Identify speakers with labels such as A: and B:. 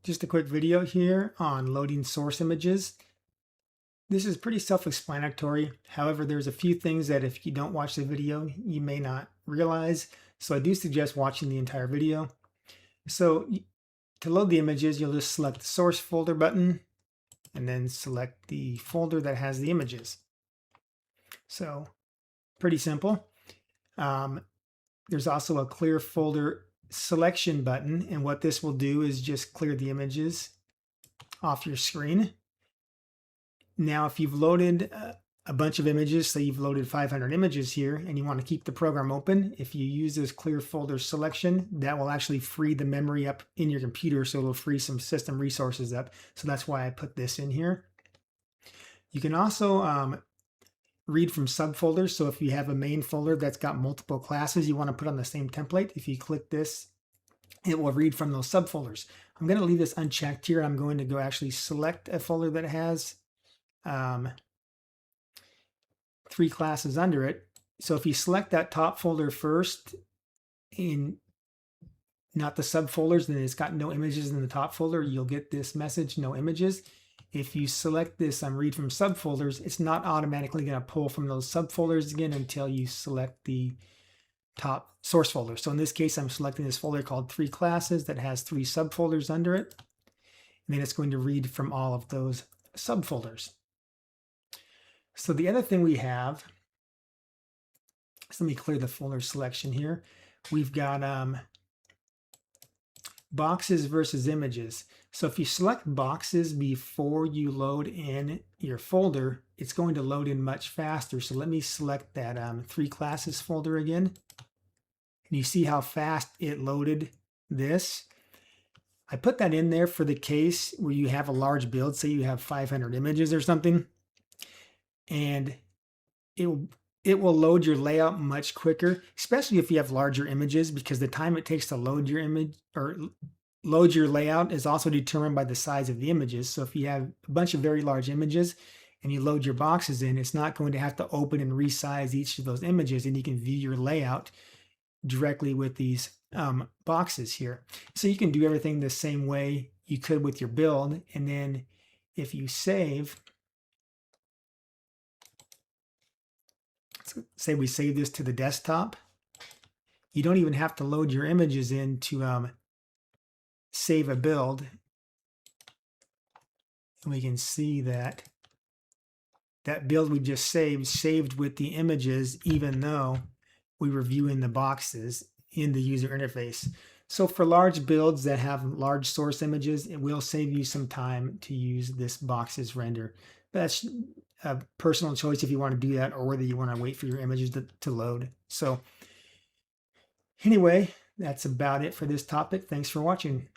A: Just a quick video here on loading source images. This is pretty self-explanatory. However, there's a few things that if you don't watch the video, you may not realize. So I do suggest watching the entire video. So to load the images, you'll just select the source folder button and then select the folder that has the images. So pretty simple. There's also a clear folder selection button, and what this will do is just clear the images off your screen. Now if you've loaded a bunch of images, say you've loaded 500 images here and you want to keep the program open, if you use this clear folder selection, that will actually free the memory up in your computer, so it'll free some system resources up. So that's why I put this in here. You can also read from subfolders. So if you have a main folder that's got multiple classes you want to put on the same template, if you click this, it will read from those subfolders. I'm going to leave this unchecked here. I'm going to go actually select a folder that has 3 classes under it. So if you select that top folder first, in not the subfolders, then it's got no images in the top folder, you'll get this message, no images. If you select this read from subfolders, it's not automatically going to pull from those subfolders again until you select the top source folder. So in this case, I'm selecting this folder called 3 classes that has 3 subfolders under it. And then it's going to read from all of those subfolders. So the other thing we have, so let me clear the folder selection here. We've got boxes versus images. So if you select boxes before you load in your folder, it's going to load in much faster. So let me select that 3 classes folder again. And you see how fast it loaded this. I put that in there for the case where you have a large build, say you have 500 images or something, and it will load your layout much quicker, especially if you have larger images, because the time it takes to load your image or load your layout is also determined by the size of the images. So if you have a bunch of very large images and you load your boxes in, it's not going to have to open and resize each of those images, and you can view your layout directly with these boxes here. So you can do everything the same way you could with your build. And then if you save, say we save this to the desktop, you don't even have to load your images in to save a build. And we can see that that build we just saved with the images, even though we were viewing the boxes in the user interface. So for large builds that have large source images, it will save you some time to use this boxes render. But that's a personal choice if you want to do that, or whether you want to wait for your images to load. So anyway, that's about it for this topic. Thanks for watching.